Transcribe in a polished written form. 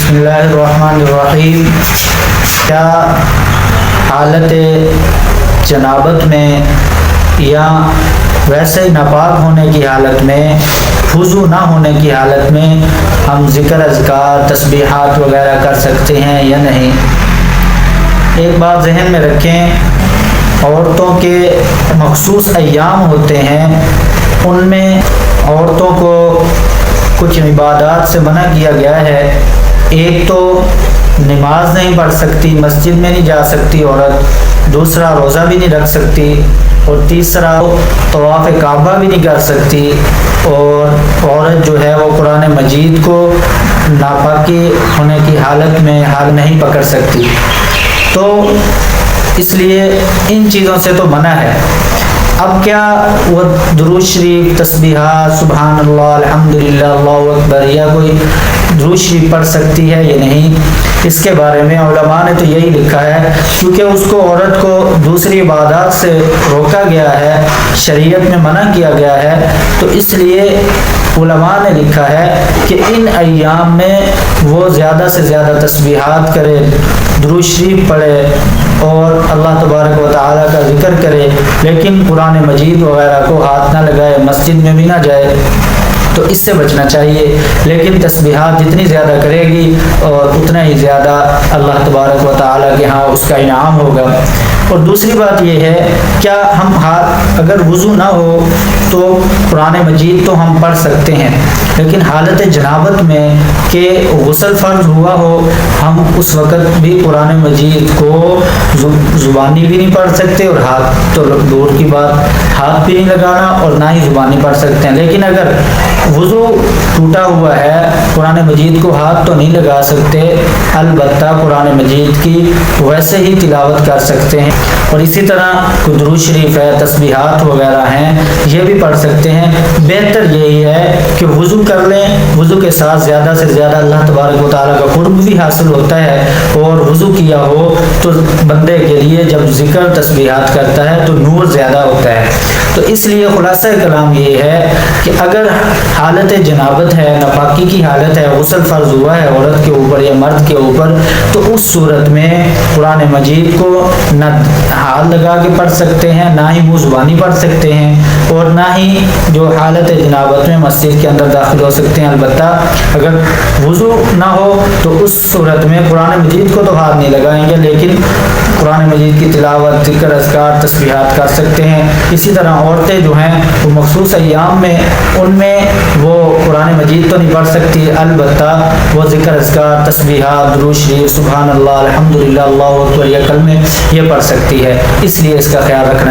بسم اللہ الرحمن الرحیم۔ کیا حالت جنابت میں یا ویسے ہی ناپاک ہونے کی حالت میں، وضو نہ ہونے کی حالت میں ہم ذکر اذکار تسبیحات وغیرہ کر سکتے ہیں یا نہیں؟ ایک بات ذہن میں رکھیں، عورتوں کے مخصوص ایام ہوتے ہیں، ان میں عورتوں کو کچھ عبادات سے منع کیا گیا ہے۔ ایک تو نماز نہیں پڑھ سکتی، مسجد میں نہیں جا سکتی عورت، دوسرا روزہ بھی نہیں رکھ سکتی، اور تیسرا طواف کعبہ بھی نہیں کر سکتی، اور عورت جو ہے وہ قرآن مجید کو ناپاکی ہونے کی حالت میں حال نہیں پکڑ سکتی۔ تو اس لیے ان چیزوں سے تو منع ہے۔ اب کیا وہ درود شریف، تسبیحات، سبحان اللہ، الحمدللہ، اللہ اکبر، یا کوئی درود شریف پڑھ سکتی ہے یا نہیں؟ اس کے بارے میں علماء نے تو یہی لکھا ہے، کیونکہ اس کو عورت کو دوسری عبادات سے روکا گیا ہے، شریعت میں منع کیا گیا ہے، تو اس لیے علماء نے لکھا ہے کہ ان ایام میں وہ زیادہ سے زیادہ تسبیحات کرے، درود شریف پڑھے اور اللہ تبارک و تعالیٰ کا ذکر کرے، لیکن قرآن مجید وغیرہ کو ہاتھ نہ لگائے، مسجد میں بھی نہ جائے، تو اس سے بچنا چاہیے۔ لیکن تسبیحات جتنی زیادہ کرے گی اور اتنا ہی زیادہ اللہ تبارک و تعالیٰ کے ہاں اس کا انعام ہوگا۔ اور دوسری بات یہ ہے، کیا ہم اگر وضو نہ ہو تو قرآن مجید تو ہم پڑھ سکتے ہیں، لیکن حالت جنابت میں کہ غسل فرض ہوا ہو، ہم اس وقت بھی قرآن مجید کو زبانی بھی نہیں پڑھ سکتے، اور ہاتھ تو دور کی بات، ہاتھ بھی نہیں لگانا اور نہ ہی زبانی پڑھ سکتے ہیں۔ لیکن اگر وضو ٹوٹا ہوا ہے، قرآن مجید کو ہاتھ تو نہیں لگا سکتے، البتہ قرآن مجید کی ویسے ہی تلاوت کر سکتے ہیں، اور اسی طرح درود شریف ہے، تسبیحات وغیرہ ہیں، یہ بھی پڑھ سکتے ہیں۔ بہتر یہی ہے کہ وضو کر لیں، وضو کے ساتھ زیادہ سے زیادہ اللہ تبارک و تعالیٰ کا قرب بھی حاصل ہوتا ہے، اور وضو کیا ہو تو بندے کے لیے جب ذکر تسبیحات کرتا ہے تو نور زیادہ ہوتا ہے۔ تو اس لیے خلاصہ کلام یہ ہے کہ اگر حالت جنابت ہے، ناپاکی کی حالت ہے، غسل فرض ہوا ہے عورت کے اوپر یا مرد کے اوپر، تو اس صورت میں قرآن مجید کو نہ ہاتھ لگا کے پڑھ سکتے ہیں، نہ ہی منہ زبانی پڑھ سکتے ہیں، اور نہ ہی جو حالت جنابت میں مسجد کے اندر داخل ہو سکتے ہیں۔ البتہ اگر وضو نہ ہو تو اس صورت میں قرآن مجید کو تو ہاتھ نہیں لگائیں گے، لیکن قرآن مجید کی تلاوت، ذکر اذکار، تسبیحات کر سکتے ہیں۔ اسی طرح عورتیں جو ہیں وہ مخصوص ایام میں، ان میں وہ قرآن مجید تو نہیں پڑھ سکتی، البتہ وہ ذکر اذکار، تسبیحات، درود شریف، سبحان اللہ، الحمدللہ، اللہ اکبر، یا کلمے یہ پڑھ سکتی ہے۔ اس لیے اس کا خیال رکھنا